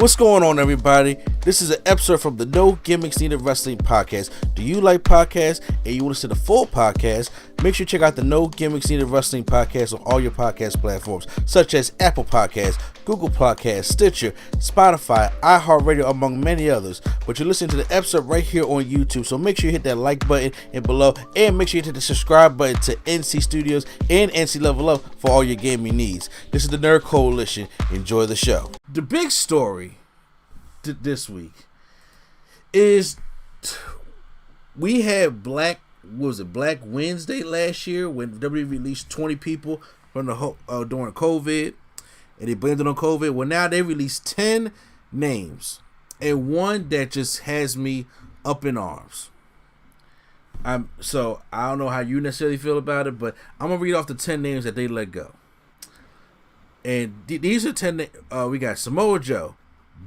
What's going on, everybody? This is an episode from the No Gimmicks Needed Wrestling podcast. Do you like podcasts and you want to see the full podcast? Make sure you check out the No Gimmicks Needed Wrestling podcast on all your podcast platforms, such as Apple Podcasts, Google Podcasts, Stitcher, Spotify, iHeartRadio, among many others. But you're listening to the episode right here on YouTube, so make sure you hit that like button and below, and make sure you hit the subscribe button to NC Studios and NC Level Up for all your gaming needs. This is the Nerd Coalition. Enjoy the show. The big story this week is we had Black Wednesday last year when WWE released 20 people from the during COVID, and they blamed it on COVID. Well, now they released 10 names, and one that just has me up in arms. So I don't know how you necessarily feel about it, but I'm gonna read off the 10 names that they let go. And these are 10. We got Samoa Joe,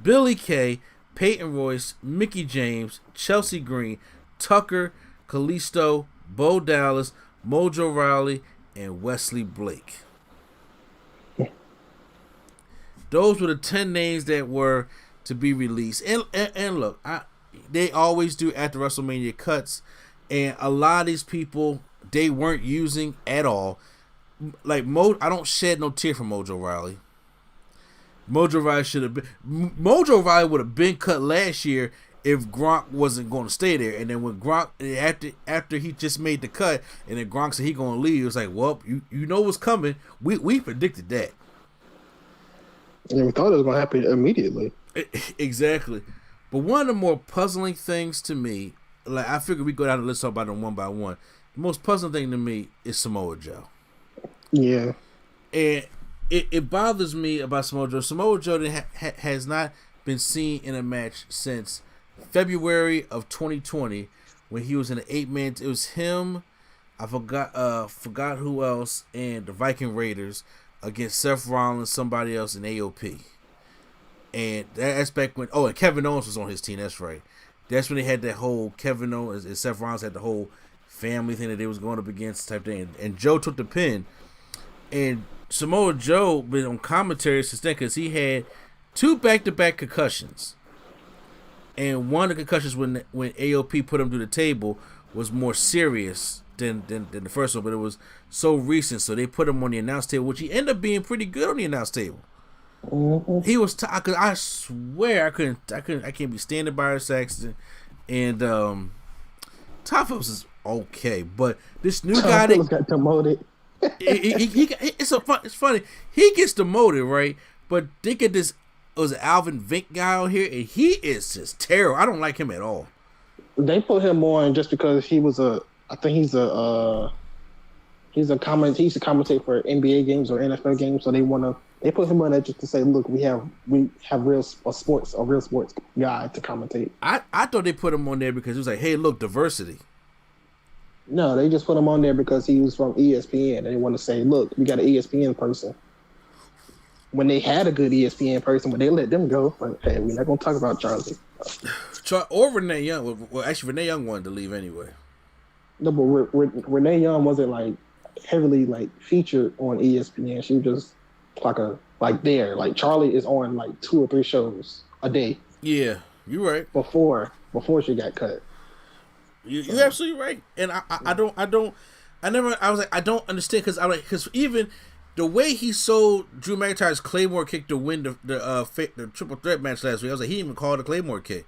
Billy Kay, Peyton Royce, Mickie James, Chelsea Green, Tucker, Kalisto, Bo Dallas, Mojo Rawley, and Wesley Blake. Those were the 10 names that were to be released. And look, they always do after WrestleMania cuts, and a lot of these people they weren't using at all. Like I don't shed no tear for Mojo Rawley. Mojo Rawley would have been cut last year if Gronk wasn't going to stay there. And then when Gronk after he just made the cut, and then Gronk said he going to leave, it was like, well, you know what's coming. We predicted that. Yeah, we thought it was going to happen immediately. Exactly. But one of the more puzzling things to me, like I figured we go down the list, talk about them one by one. The most puzzling thing to me is Samoa Joe. Yeah. And it bothers me about Samoa Joe. Samoa Joe has not been seen in a match since February of 2020 when he was in an 8-man. It was him, I forgot who else, and the Viking Raiders against Seth Rollins, somebody else in AOP. And that's back when, and Kevin Owens was on his team, that's right. That's when they had that whole Kevin Owens and Seth Rollins had the whole family thing that they was going up against type thing. And Joe took the pin. And Samoa Joe been on commentary since then because he had 2 back-to-back concussions. And one of the concussions when AOP put him through the table was more serious than the first one, but it was so recent, so they put him on the announce table, which he ended up being pretty good on the announce table. Mm-hmm. He was I swear I can't be standing by her Saxton, and Top Phillips is okay, but this new guy that got demoted. It's funny. He gets demoted, right? But they get this was Alvin Vink guy out here, and he is just terrible. I don't like him at all. They put him on just because he was he used to commentate for NBA games or NFL games, so they put him on there just to say, look, we have a real sports guy to commentate. I thought they put him on there because it was like, hey, look, diversity. No, they just put him on there because he was from ESPN, and they want to say, look, we got an ESPN person. When they had a good ESPN person, when they let them go, but hey, we're not going to talk about Charlie. Or Renee Young. Well, actually, Renee Young wanted to leave anyway. No, but Renee Young wasn't heavily featured on ESPN. She was just there. Like Charlie is on 2 or 3 shows a day. Yeah, you're right. Before she got cut. You're absolutely right, and I don't understand because even the way he sold Drew McIntyre's Claymore kick to win the triple threat match last week, I was like, he didn't even call it a Claymore kick.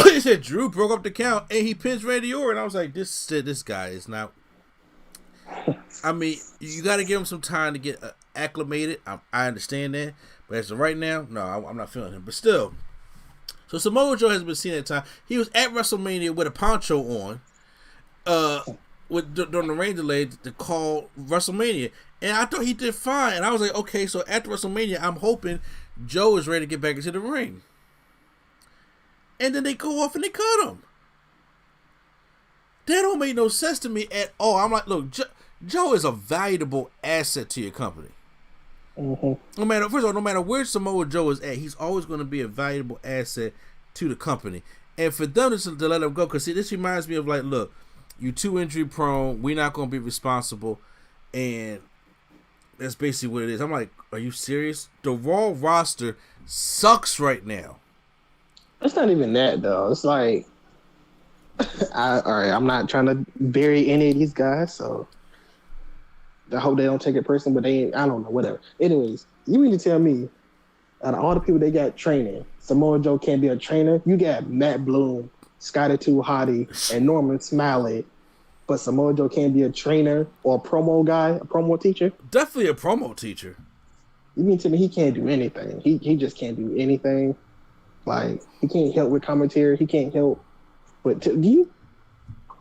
He said Drew broke up the count and he pins Randy Orton. I was like, this guy is not. I mean, you got to give him some time to get acclimated. I understand that, but as of right now, no, I'm not feeling him. But still. So Samoa Joe has been seen at time. He was at WrestleMania with a poncho on, during the rain delay to call WrestleMania, and I thought he did fine. And I was like, okay, so after WrestleMania, I'm hoping Joe is ready to get back into the ring. And then they go off and they cut him. That don't make no sense to me at all. I'm like, look, Joe is a valuable asset to your company. Mm-hmm. No matter where Samoa Joe is at, he's always going to be a valuable asset to the company. And for them to let him go, because this reminds me of look, you too injury prone, we're not going to be responsible, and that's basically what it is. I'm like, are you serious? The Raw roster sucks right now. It's not even that though. It's like, all right, I'm not trying to bury any of these guys, so I hope they don't take it personal. But they, I don't know, whatever. Anyways, you mean to tell me, out of all the people they got training, Samoa Joe can't be a trainer? You got Matt Bloom, Scotty 2 Hottie, and Norman Smiley, but Samoa Joe can't be a trainer or a promo guy, a promo teacher? Definitely a promo teacher. You mean to me he can't do anything? He just can't do anything. Like, he can't help with commentary. He can't help. But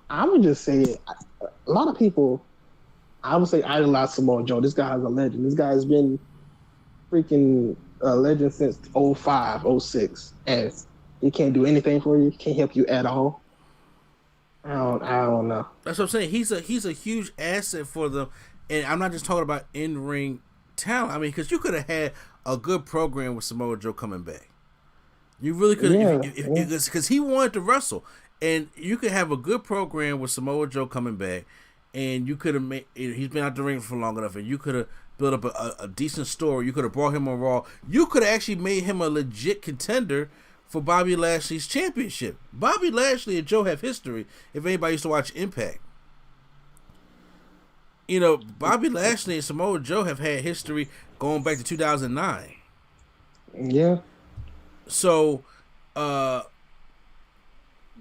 I would just say it. A lot of people, I would say, idolize Samoa Joe. This guy is a legend. This guy has been freaking a legend since 05, 06. And he can't do anything for you. He can't help you at all. I don't know. That's what I'm saying. He's a huge asset for them. And I'm not just talking about in-ring talent. I mean, because you could have had a good program with Samoa Joe coming back. You really could, because he wanted to wrestle, and you could have a good program with Samoa Joe coming back, and you could have made. He's been out the ring for long enough, and you could have built up a decent story. You could have brought him on Raw. You could have actually made him a legit contender for Bobby Lashley's championship. Bobby Lashley and Joe have history. If anybody used to watch Impact, you know, Bobby Lashley and Samoa Joe have had history going back to 2009. Yeah. So,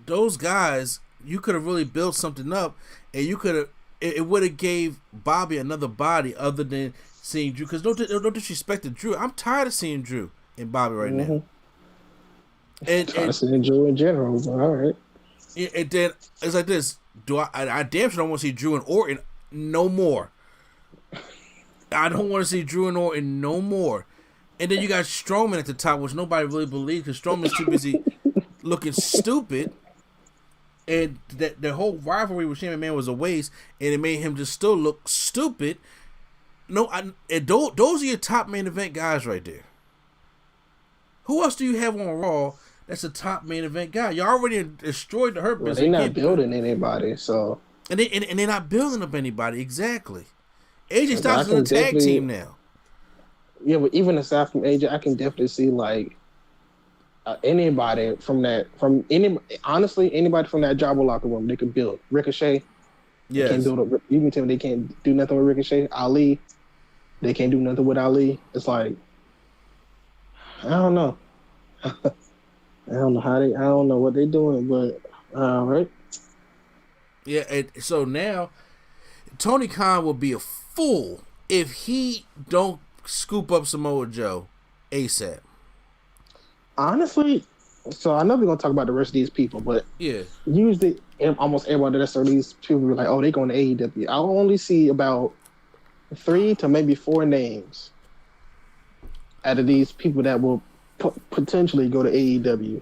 those guys, you could have really built something up, and you could have. It would have gave Bobby another body other than seeing Drew. Because no disrespect to Drew, I'm tired of seeing Drew and Bobby right now. And tired of seeing Drew in general. But all right. And then it's like this: I damn sure don't want to see Drew and Orton no more. I don't want to see Drew and Orton no more. And then you got Strowman at the top, which nobody really believes because Strowman's too busy looking stupid. And that the whole rivalry with Shane McMahon was a waste, and it made him just still look stupid. No, those are your top main event guys right there. Who else do you have on Raw that's a top main event guy? You already destroyed the Hurt Business. They're not building anybody, so. And they're not building up anybody, exactly. AJ Styles is in a tag team now. Yeah, but even aside from AJ, I can definitely see like anybody honestly, anybody from that Jobber locker room, they could build. Ricochet, yes. Can't build you can tell me they can't do nothing with Ricochet. Ali, they can't do nothing with Ali. It's like, I don't know. I don't know what they're doing, but right. Yeah, and so now Tony Khan will be a fool if he don't scoop up Samoa Joe ASAP. Honestly, so I know we're gonna talk about the rest of these people, but yeah, usually almost everybody that's on these people are like, oh, they going to AEW. I only see about 3 to maybe 4 names out of these people that will potentially go to AEW,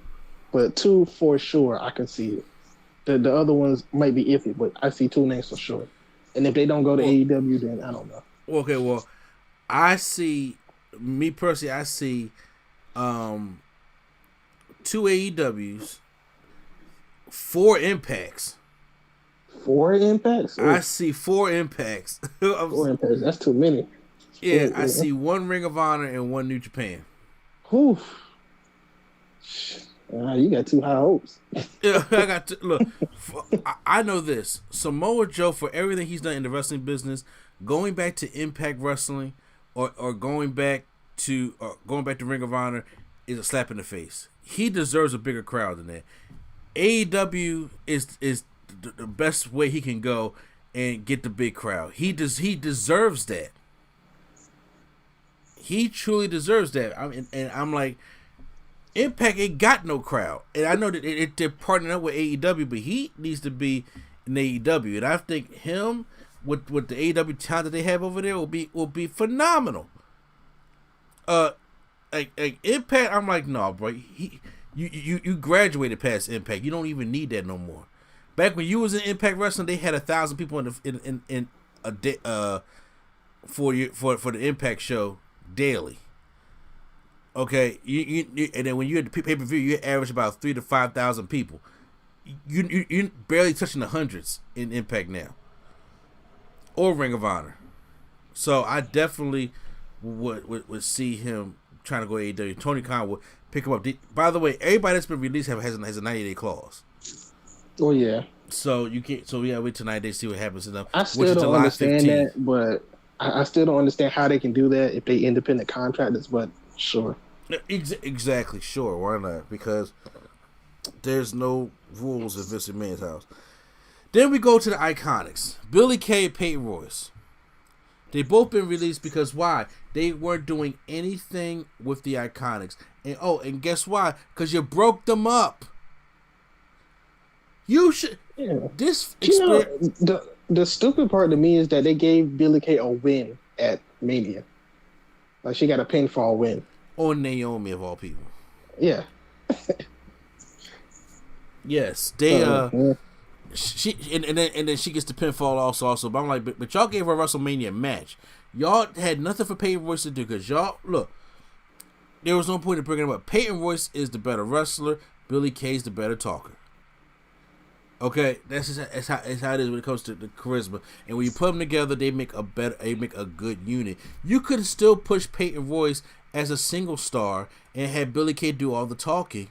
but 2 for sure I can see it. The other ones might be iffy, but I see 2 names for sure. And if they don't go to AEW, then I don't know. Okay, well, I see, me personally, I see 2 AEWs, 4 Impacts. 4 Impacts? I see 4 Impacts. 4 Impacts, that's too many. Yeah, I see 1 Ring of Honor and 1 New Japan. Whew. You got too high hopes. Yeah, I got to, look. I know this. Samoa Joe, for everything he's done in the wrestling business, going back to Impact Wrestling or going back to Ring of Honor is a slap in the face. He deserves a bigger crowd than that. AEW is the best way he can go and get the big crowd. He deserves that. He truly deserves that. I'm like, Impact ain't got no crowd, and I know that they're partnering up with AEW, but he needs to be in AEW, and I think him with the AEW talent that they have over there will be phenomenal. Like Impact, I'm like, no, bro, you graduated past Impact. You don't even need that no more. Back when you was in Impact Wrestling, they had 1,000 people in a day for the Impact show daily. Okay, you and then when you had the pay-per-view, you average about 3,000 to 5,000 people. You barely touching the hundreds in Impact now, or Ring of Honor. So I definitely would see him trying to go to AEW, Tony Khan will pick him up. By the way, everybody that's been released has a 90-day clause. Oh yeah. So you can't. So yeah, wait till 90 days to see what happens to them. I still don't understand 15th. That, but I still don't understand how they can do that if they independent contractors. But sure. Exactly. Sure. Why not? Because there's no rules in Vince McMahon's house. Then we go to the Iconics. Billy Kay, Peyton Royce. They both been released because why? They weren't doing anything with the Iconics. And guess why? Because you broke them up. You should. Yeah. This experience. The stupid part to me is that they gave Billy Kay a win at Mania. Like she got a pinfall win. On Naomi of all people. Yeah. Yes, they she and then she gets the pinfall also. But I'm like, but y'all gave her a WrestleMania match. Y'all had nothing for Peyton Royce to do because y'all look. There was no point in bringing it up. Peyton Royce is the better wrestler. Billy Kay's the better talker. Okay, that's how it is when it comes to the charisma. And when you put them together, they make a good unit. You could still push Peyton Royce as a single star and have Billy Kay do all the talking,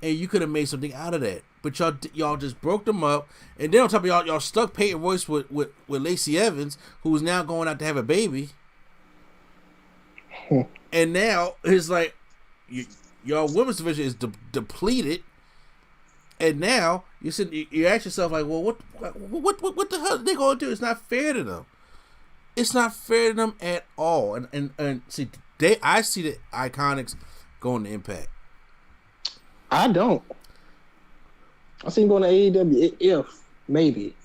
and you could have made something out of that. But y'all just broke them up, and then on top of y'all stuck Peyton Royce with Lacey Evans, who's now going out to have a baby. And now it's like y'all women's division is depleted. And now you ask yourself like, well, what the hell are they gonna do? It's not fair to them. It's not fair to them at all. And see, I see the Iconics going to Impact. I don't. I see them going to AEW if maybe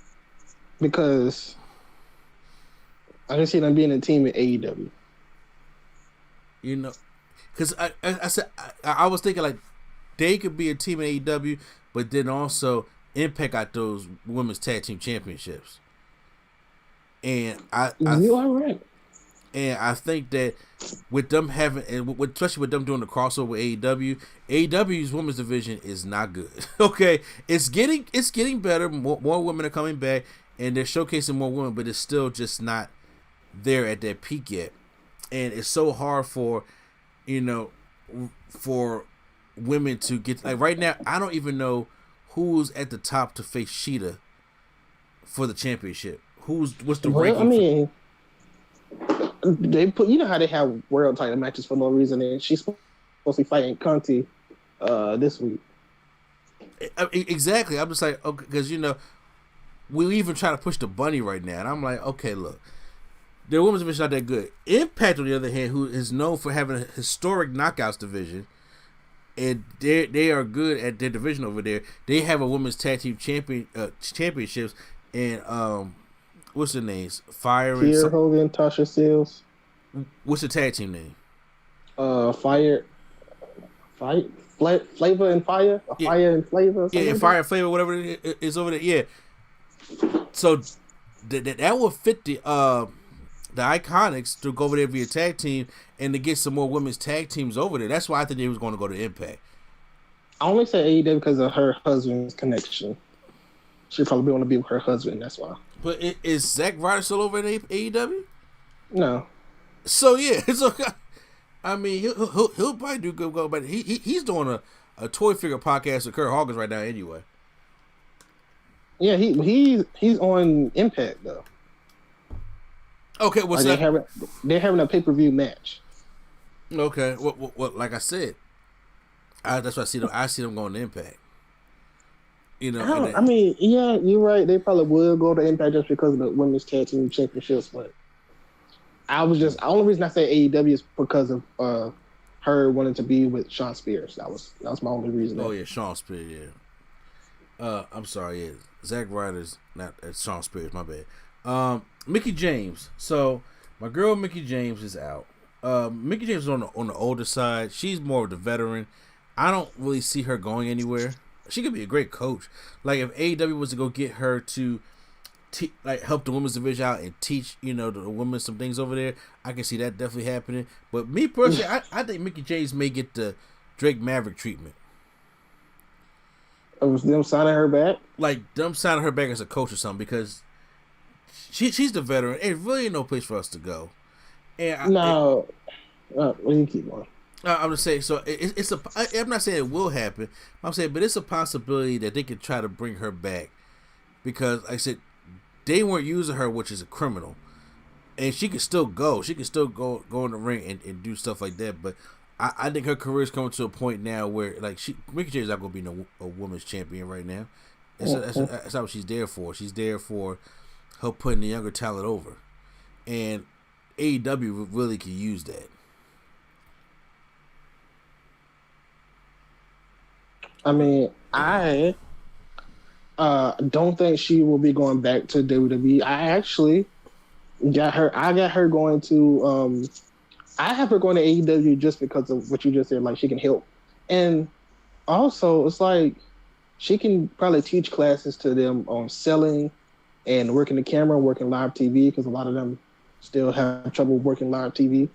because I can see them being a team at AEW. You know, because I was thinking like they could be a team at AEW. But then also, Impact got those women's tag team championships, and you are right. And I think that with them having, and especially with them doing the crossover with AEW, AEW's women's division is not good. Okay, it's getting better. More women are coming back, and they're showcasing more women, but it's still just not there at that peak yet. And it's so hard for women to get, like right now I don't even know who's at the top to face Sheeta for the championship. What's the ranking? I mean, they put, you know how they have world title matches for no reason, and she's supposed to be fighting Conti this week. Exactly. I'm just like, okay, because we even try to push the bunny right now, and I'm like, okay, look, their women's division not that good. Impact, on the other hand, who is known for having a historic knockouts division, and they are good at their division over there. They have a women's tag team championships, and what's their names? Fire and Hogan, Tasha Steelz. What's the tag team name? Flavor and Fire, yeah. Fire and Flavor. Yeah, and Fire and Flavor, whatever it is over there. Yeah. So that would fit the Iconics to go over there via tag team and to get some more women's tag teams over there. That's why I think they was going to go to Impact. I only say AEW because of her husband's connection. She probably want to be with her husband. That's why. But is Zack Ryder still over at AEW? No. So yeah, it's okay. I mean, he'll probably do good go, but he's doing a toy figure podcast with Kurt Hawkins right now anyway. Yeah, he's on Impact though. Okay, what's that? They're having a pay-per-view match. Okay, what? Like I said, that's why I see them going to Impact. I mean, yeah, you're right. They probably will go to Impact just because of the women's tag team championships. But the only reason I say AEW is because of her wanting to be with Shawn Spears. That was my only reason. Oh yeah, Shawn Spears. Yeah. I'm sorry. Yeah, Zack Ryder's not Shawn Spears. My bad. Mickie James. So my girl Mickie James is out. Mickie James is on the older side. She's more of the veteran. I don't really see her going anywhere. She could be a great coach. Like if AEW was to go get her to help the women's division out and teach the women some things over there, I can see that definitely happening. But me personally, I think Mickie James may get the Drake Maverick treatment. Of them signing her back? Like them signing her back as a coach or something, because she's the veteran. There's really no place for us to go. And no, well, you keep going. I'm just saying. So it's a. I'm not saying it will happen. I'm saying, but it's a possibility that they could try to bring her back because, like I said, they weren't using her, which is a criminal, and she could still go. She could still go in the ring and do stuff like that. But I think her career is coming to a point now where like Mickie James is not going to be a women's champion right now. That's not what she's there for. She's there for her putting the younger talent over, and AEW really could use that. I mean, I don't think she will be going back to WWE. I actually got her. I got her going to. I have her going to AEW just because of what you just said. Like she can help, and also it's like she can probably teach classes to them on selling and working the camera, working live TV because a lot of them still have trouble working live TV.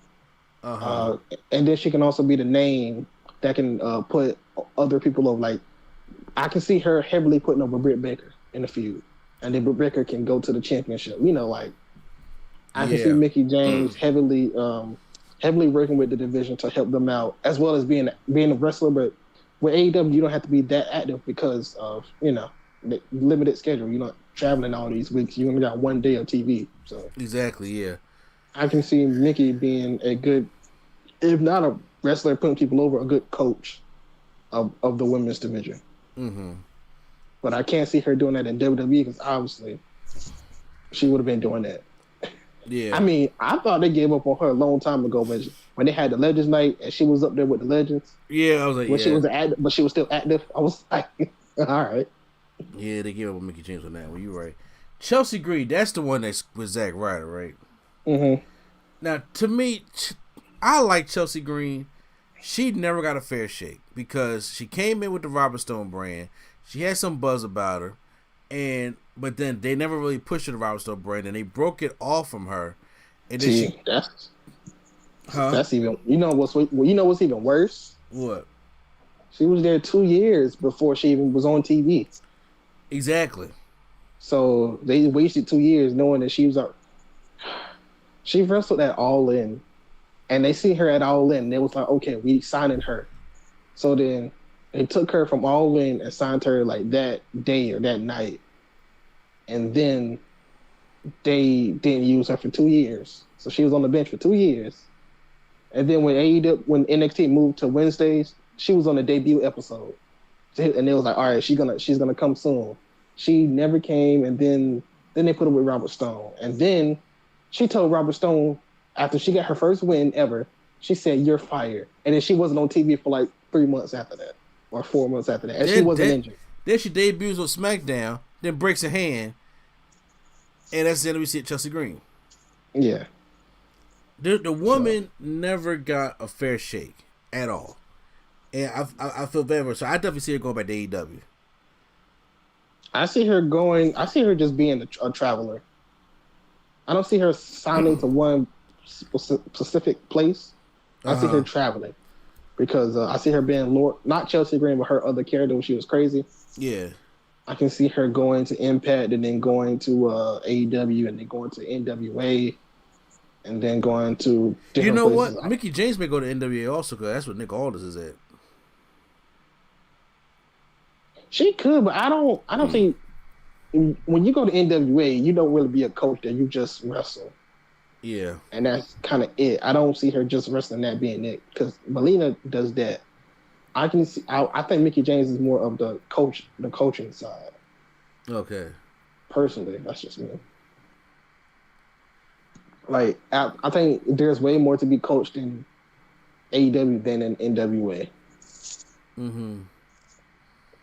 And then she can also be the name that can put other people over. Like I can see her heavily putting over Britt Baker in the feud, and then Britt Baker can go to the championship. You know, like I can see Mickie James heavily working with the division to help them out, as well as being a wrestler. But with AEW, you don't have to be that active because of the limited schedule. You're not traveling all these weeks. You only got one day of TV. So exactly, yeah. I can see Mickie being a good, if not a wrestler putting people over, a good coach of the women's division. Mm-hmm. But I can't see her doing that in WWE because obviously she would have been doing that. Yeah. I mean, I thought they gave up on her a long time ago when they had the Legends night and she was up there with the Legends. Yeah, I was like, she was but she was still active. I was like, all right. Yeah, they gave up on Mickie James on that one. You're right. Chelsea Green, that's the one that's with Zack Ryder, right? Mm-hmm. Now, to me, I like Chelsea Green. She never got a fair shake because she came in with the Robert Stone brand. She had some buzz about her, but then they never really pushed her to the Robert Stone brand, and they broke it off from her. And then that's even what's even worse. What? She was there 2 years before she even was on TV. Exactly. So they wasted 2 years knowing that she was she wrestled at All In. And they see her at All In. And it was like, okay, we signing her. So then they took her from All In and signed her like that day or that night. And then they didn't use her for 2 years. So she was on the bench for 2 years. And then when NXT moved to Wednesdays, she was on the debut episode. And it was like, all right, she's gonna come soon. She never came, and then they put her with Robert Stone. And then she told Robert Stone, after she got her first win ever, she said, "You're fired." And then she wasn't on TV for like 3 months after that, or 4 months after that. And she wasn't injured. Then she debuts on Smackdown, then breaks her hand, and that's the end we see Chelsea Green. Yeah. The woman never got a fair shake at all. And I feel bad for her. So I definitely see her going back to AEW. I see her just being a traveler. I don't see her signing to one specific place. I see her traveling because I see her being not Chelsea Green, but her other character when she was crazy. Yeah. I can see her going to Impact and then going to AEW and then going to NWA and then going to different places. What? Mickie James may go to NWA also because that's what Nick Aldis is at. She could, but I don't think when you go to NWA, you don't really be a coach there. You just wrestle. Yeah. And that's kind of it. I don't see her just wrestling that being it because Melina does that. I think Mickie James is more of the coaching side. Okay. Personally, that's just me. Like, I think there's way more to be coached in AEW than in NWA. Mm-hmm.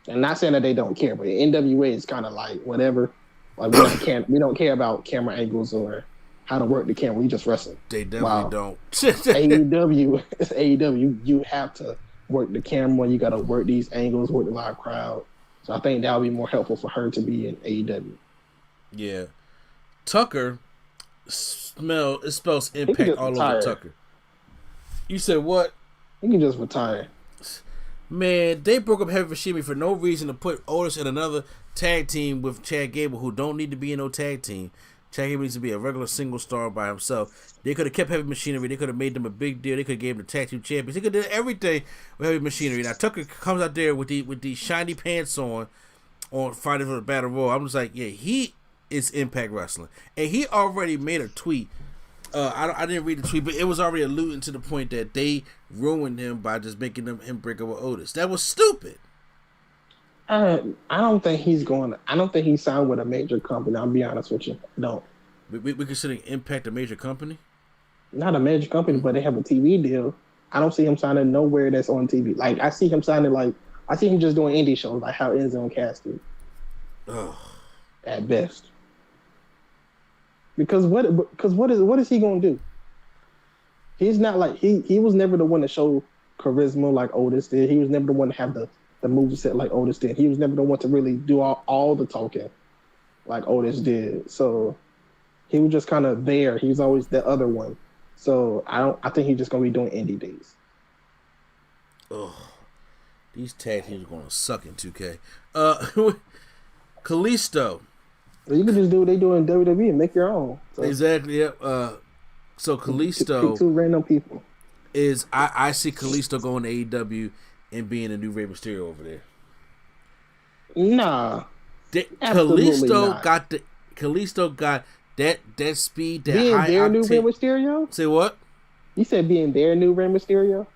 And not saying that they don't care, but NWA is kind of like whatever. Like we don't care about camera angles or how to work the camera. We just wrestle. They definitely don't. AEW, it's AEW. You have to work the camera. You got to work these angles, work the live crowd. So I think that would be more helpful for her to be in AEW. Yeah, Tucker it spells Impact all over Tucker. You said what? He can just retire. Man, they broke up Heavy Fushimi for no reason to put Otis in another tag team with Chad Gable, who don't need to be in no tag team. Chad Gable needs to be a regular single star by himself. They could have kept Heavy Machinery. They could have made them a big deal. They could have gave them the tag team champions. They could have done everything with Heavy Machinery. Now Tucker comes out there with the shiny pants on Friday for the Battle Royal. I'm just like, yeah, he is Impact Wrestling, and he already made a tweet. I didn't read the tweet, but it was already alluding to the point that they ruined him by just making him break up with Otis. That was stupid. I don't think he's going. I don't think he signed with a major company. I'll be honest with you. No. We considering Impact a major company? Not a major company, but they have a TV deal. I don't see him signing nowhere that's on TV. Like I see him signing I see him just doing indie shows like how Enzo and Cass do. Ugh. At best. Because what is he gonna do? He's not like he was never the one to show charisma like Otis did. He was never the one to have the moveset like Otis did. He was never the one to really do all the talking like Otis did. So he was just kind of there. He was always the other one. So I think he's just gonna be doing indie days. Ugh. These tag teams are gonna suck in 2K. Kalisto. You can just do what they do in WWE and make your own. So. Exactly. Yep. So Kalisto. Pick two random people. I see Kalisto going to AEW and being a new Rey Mysterio over there. Nah. Kalisto got that speed, that being high their octane. New Rey Mysterio? Say what? You said being their new Rey Mysterio?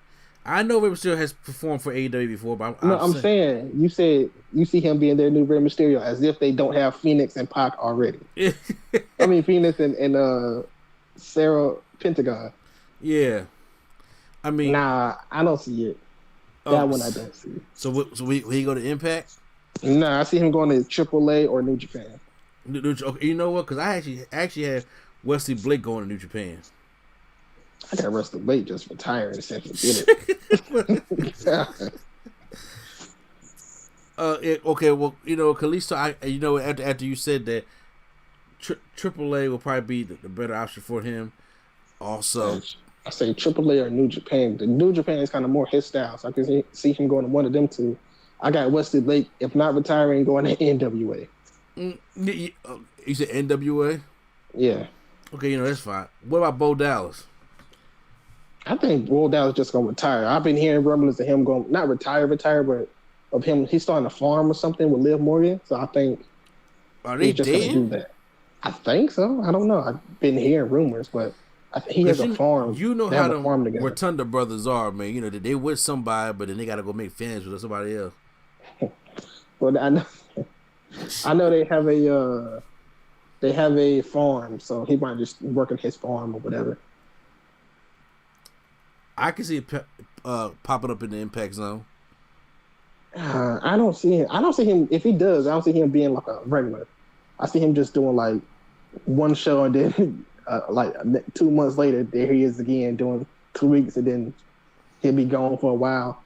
I know Rey Mysterio has performed for AEW before, but I'm saying you said you see him being their new Rey Mysterio as if they don't have Phoenix and Pac already. I mean Phoenix and Sarah Pentagon. Yeah. I mean, nah, I don't see it. That one I don't see. So we go to Impact? Nah, I see him going to AAA or New Japan. Okay, you know what? Because I actually had Wesley Blake going to New Japan. I got Wesley Blake just retired and said forget it. Okay, well, Kalisto, after you said that, AAA will probably be the better option for him. Also, I say AAA or New Japan. The New Japan is kind of more his style, so I can see him going to one of them two. I got Wesley Blake, if not retiring, going to NWA. You said NWA? Yeah. Okay, that's fine. What about Bo Dallas? I think Bo Dallas just going to retire. I've been hearing rumblings of him going, not retire, but of him, he's starting a farm or something with Liv Morgan. So I think he's just going to do that. I think so. I don't know. I've been hearing rumors, but I think he has a farm. You know how the Rotunda brothers are, man. They with somebody, but then they got to go make fans with somebody else. Well, I know they have a farm, so he might just work in his farm or whatever. I can see it popping up in the Impact Zone. I don't see him. If he does, I don't see him being like a regular. I see him just doing like one show and then like 2 months later, there he is again doing 2 weeks, and then he'll be gone for a while.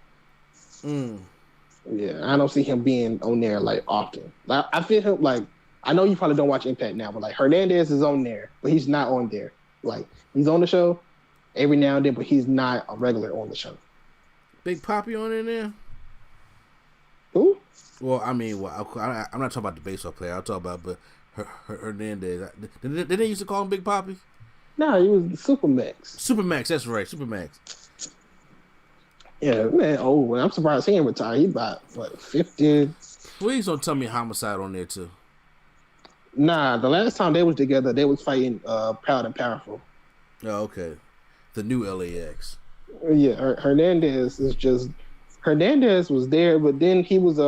Yeah, I don't see him being on there like often. Like, I feel him like, I know you probably don't watch Impact now, but like Hernandez is on there, but he's not on there. Like he's on the show every now and then, but he's not a regular on the show. Big Papi on in there? Who? Well, I mean, I'm not talking about the baseball player. I'll talk about Hernandez. Did they used to call him Big Papi? No, he was Supermax. Supermax, that's right, Supermax. Yeah, man. Oh, I'm surprised he ain't retired. He about 50. Please don't tell me Homicide on there too. Nah, the last time they was together, they was fighting Proud and Powerful. Oh, okay. The new LAX. Yeah, Hernandez was there, but then he was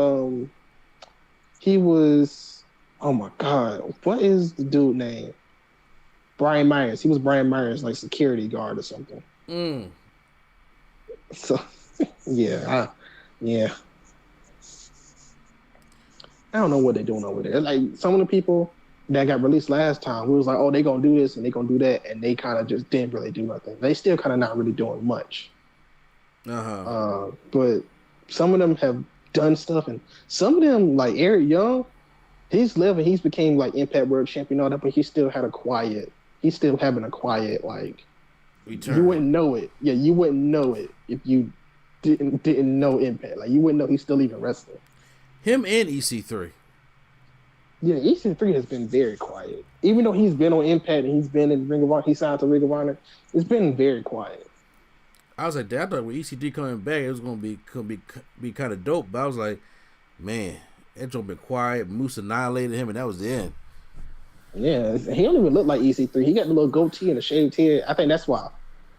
oh my God, what is the dude name? Brian Myers. He was Brian Myers, like security guard or something. So yeah. I don't know what they're doing over there. Like some of the people that got released last time, we was like, oh, they gonna do this and they gonna do that, and they kind of just didn't really do nothing. They still kind of not really doing much. But some of them have done stuff, and some of them, like Eric Young, he's living. He's became like Impact World Champion, all that, but he's still having a quiet like. Return. You wouldn't know it. Yeah, you wouldn't know it if you didn't know Impact. Like you wouldn't know he's still even wrestling. Him and EC3. Yeah, EC3 has been very quiet. even though he's been on Impact and he's been in Ring of Honor, he signed to Ring of Honor. It's been very quiet. I was like, I thought with EC3 coming back, it was gonna be kind of dope. But I was like, man, that joke been quiet. Moose annihilated him, and that was the end. Yeah, he don't even look like EC3. He got the little goatee and the shaved head. I think that's why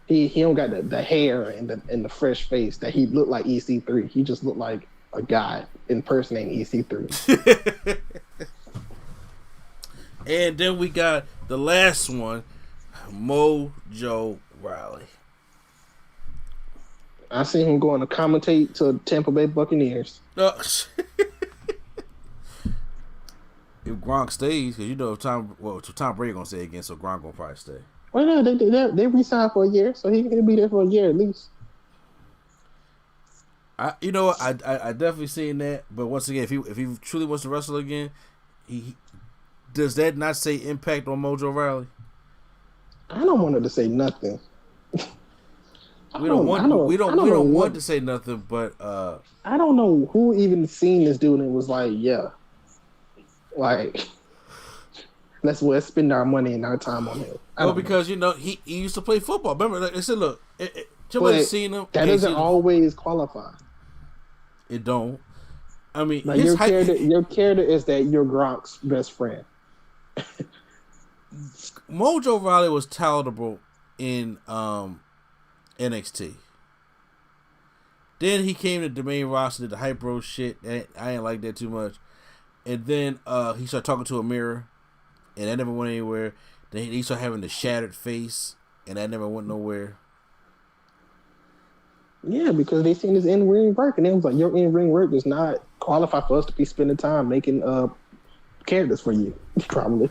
he don't got the hair and the fresh face that he looked like EC3. He just looked like a guy impersonating EC3. And then we got the last one, Mojo Rawley. I seen him going to commentate to Tampa Bay Buccaneers. If Gronk stays, because you know Tom Brady gonna stay again, so Gronk gonna probably stay. Well, no, they re-signed for a year, so he'll be there for a year at least. I definitely seen that, but once again, if he truly wants to wrestle again, he does that not say impact on Mojo Rawley? I don't want her to say nothing. We don't want to say nothing, but I don't know who even seen this dude and was like, yeah, like let's spend our money and our time on him. Well, because he used to play football. Remember, like I said, look, somebody seen him. That doesn't always qualify. It don't. I mean, like your character is that you're Gronk's best friend. Mojo Rawley was tolerable in NXT. Then he came to the main roster, did the hype bro shit. I ain't like that too much. And then he started talking to a mirror, and that never went anywhere. Then he started having the shattered face, and that never went nowhere. Yeah, because they seen his in-ring work, and they was like, your in-ring work does not qualify for us to be spending time making characters for you, probably.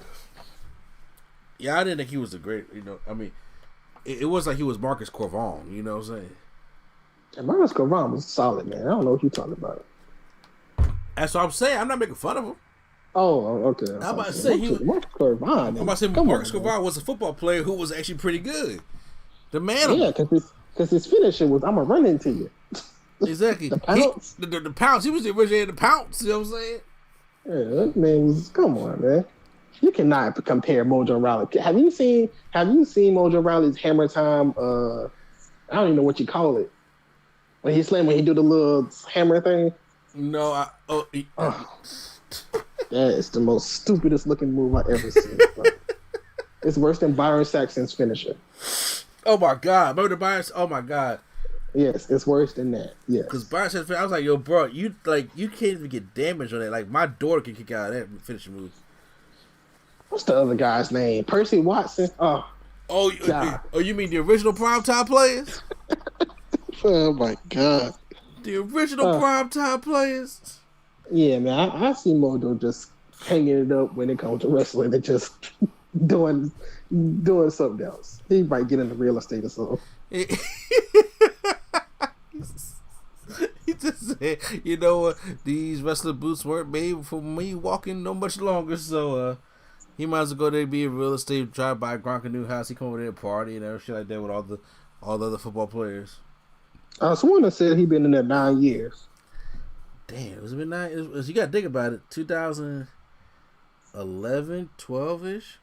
Yeah, I didn't think he was a great, I mean, it was like he was Marcus Corvon, you know what I'm saying? And Marcus Corvon was solid, man. I don't know what you're talking about. That's what I'm saying. I'm not making fun of him. Oh, okay. I'm about to say Marcus Corvon. I'm about to say Marcus Corvon was a football player who was actually pretty good. The man. Yeah, because his finisher was, I'm going to run into you. Exactly. The pounce. The pounce. He was the originator of the pounce. You know what I'm saying? Yeah, that man was, come on, man. You cannot compare Mojo Rawley. Have you seen Mojo Rawley's Hammer Time? I don't even know what you call it. When he do the little hammer thing. No, that is the most stupidest looking move I've ever seen. It's worse than Byron Saxton's finisher. Oh my God! Remember the Byron? Oh my God! Yes, it's worse than that. Yes. Because Byron Saxton, I was like, yo, bro, you can't even get damage on that. Like my daughter can kick out of that finishing move. What's the other guy's name? Percy Watson. You mean the original primetime players? Oh my God. The original primetime players. Yeah, man. I see Mojo just hanging it up when it comes to wrestling and just doing something else. He might get into real estate or something. He just said, you know what? These wrestling boots weren't made for me walking no much longer, so he might as well go there and be in real estate, try to buy Gronk a new house. He come over there and party and everything like that with all the other football players. Someone that said he'd been in there 9 years. Damn, it's been 9. You got to think about it. 2011, 12-ish.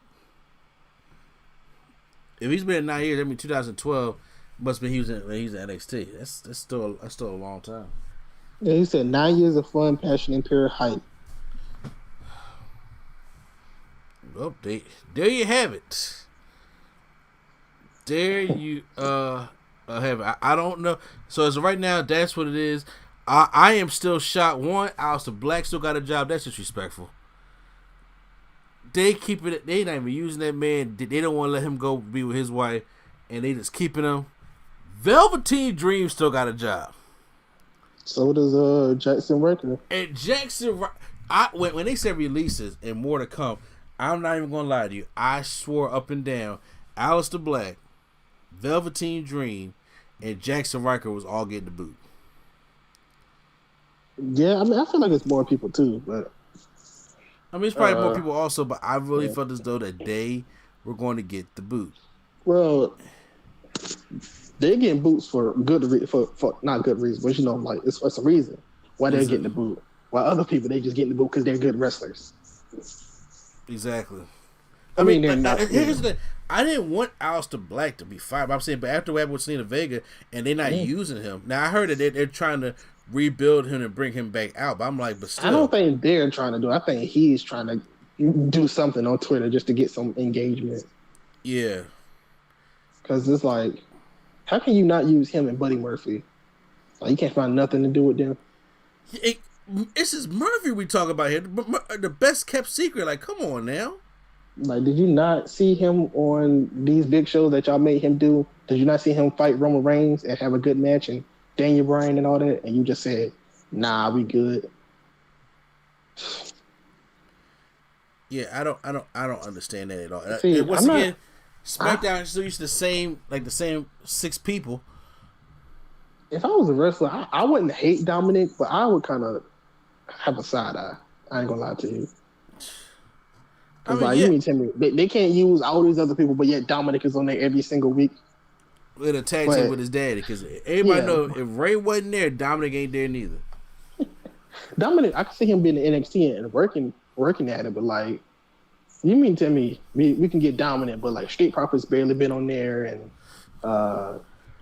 If he's been in 9 years, that means 2012 must be he was in NXT. That's still a long time. Yeah, he said 9 years of fun, passion, and pure hype. Well, there you have it. There you have it. I don't know. So as of right now, that's what it is. I am still shocked. One, Aleister Black still got a job. That's disrespectful. They keep it. They not even using that man. They don't want to let him go be with his wife, and they just keeping him. Velveteen Dream still got a job. So does Jackson Riker. And Jackson, when they said releases and more to come, I'm not even gonna lie to you. I swore up and down, Aleister Black, Velveteen Dream, and Jackson Riker was all getting the boot. Yeah, I mean, I feel like it's more people too, but I mean, it's probably more people also. But I really felt as though that they were going to get the boot. Well, they're getting boots for for not good reasons, but like it's a reason why they're getting the boot. While other people they just getting the boot because they're good wrestlers. Exactly. I mean, they're not. Here's the thing. I didn't want Aleister Black to be fired. But I'm saying, but after what happened with Selena Vega, and they're not using him. Now, I heard that they're trying to rebuild him and bring him back out. But I'm like, but still. I don't think they're trying to do it. I think he's trying to do something on Twitter just to get some engagement. Yeah. Because it's like, how can you not use him and Buddy Murphy? Like, you can't find nothing to do with them. This is Murphy we talk about here. The best kept secret. Like, come on now. Like, did you not see him on these big shows that y'all made him do? Did you not see him fight Roman Reigns and have a good match and Daniel Bryan and all that? And you just said, nah, we good. Yeah, I don't understand that at all. See, once again, SmackDown is still used to the same 6 people. If I was a wrestler, I wouldn't hate Dominic, but I would kind of have a side eye. I ain't gonna lie to you. You mean tell me they can't use all these other people, but yet Dominic is on there every single week with a tag team with his daddy. Because everybody know if Ray wasn't there, Dominic ain't there neither. Dominic, I can see him being in NXT and working at it, but like, you mean tell me we can get Dominic, but like Street Profits barely been on there, and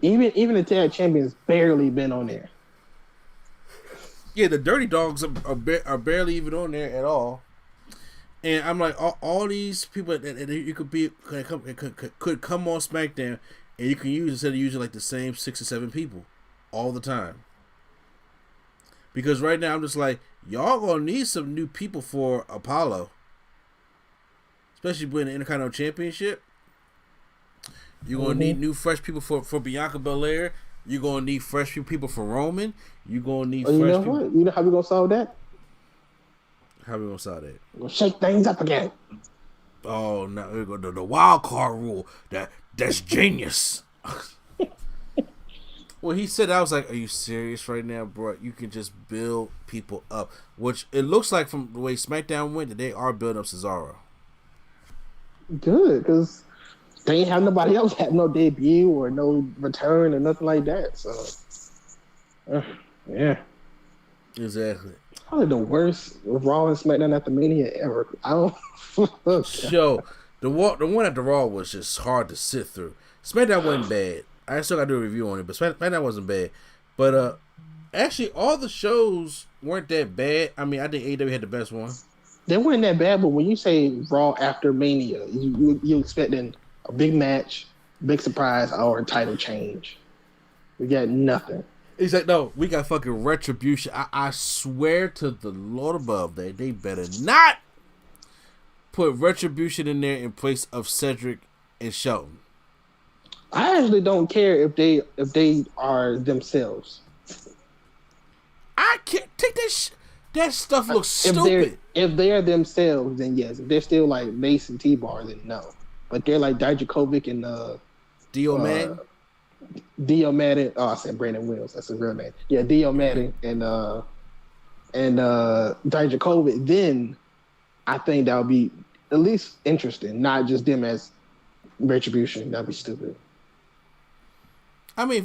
even the tag champions barely been on there. Yeah, the Dirty Dogs are barely even on there at all. And I'm like, all these people that you could come on SmackDown, and you can use instead of using like the same 6 or 7 people all the time. Because right now I'm just like, y'all gonna need some new people for Apollo, especially with the Intercontinental Championship. You're gonna need new fresh people for Bianca Belair. You're gonna need fresh people for Roman. You're gonna need fresh people. What? You know how we gonna solve that? How we gonna solve that? We'll shake things up again. Oh no! The wild card rule. That's genius. Well, he said, I was like, "Are you serious right now, bro? You can just build people up." Which it looks like from the way SmackDown went that they are building up Cesaro. Good, because they ain't have nobody else have no debut or no return or nothing like that. So, yeah, exactly. Probably the worst Raw and SmackDown after Mania ever. I don't. Show the one at the Raw was just hard to sit through. SmackDown wasn't bad. I still got to do a review on it, but SmackDown wasn't bad. But actually, all the shows weren't that bad. I mean, I think AEW had the best one. They weren't that bad, but when you say Raw after Mania, you expecting a big match, big surprise, or a title change. We got nothing. He's like, no, we got fucking Retribution. I swear to the Lord above that they better not put Retribution in there in place of Cedric and Shelton. I actually don't care if they are themselves. I can't take that. That stuff looks stupid. If they're themselves, then yes. If they're still like Mace and T-Bar, then no. But they're like Dijakovic and Dio Madden. Dio Madden. Oh, I said Brandon Wills. That's his real name. Yeah, Dio Madden and Dijakovic. Then I think that would be at least interesting, not just them as Retribution. That'd be stupid. I mean,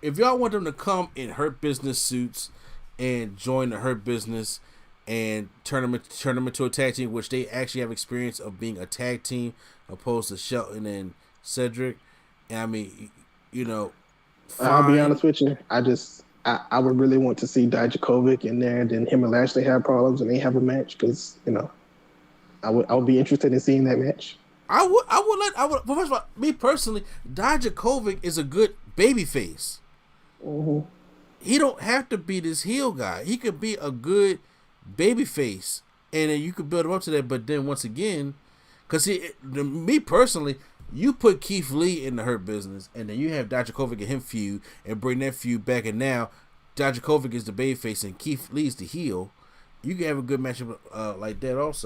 if y'all want them to come in Hurt Business suits and join the Hurt Business and turn them into a tag team, which they actually have experience of being a tag team, opposed to Shelton and Cedric. And I mean, you know, fine. I'll be honest with you. I would really want to see Dijakovic in there, and then him and Lashley have problems and they have a match because I would be interested in seeing that match. I would. But first of all, me personally, Dijakovic is a good babyface. Mm-hmm. He don't have to be this heel guy. He could be a good babyface, and then you could build him up to that. But then once again, because me personally, you put Keith Lee in the Hurt Business, and then you have Dijakovic and him feud, and bring that feud back, and now Dijakovic is the babyface and Keith Lee's the heel. You can have a good matchup like that also.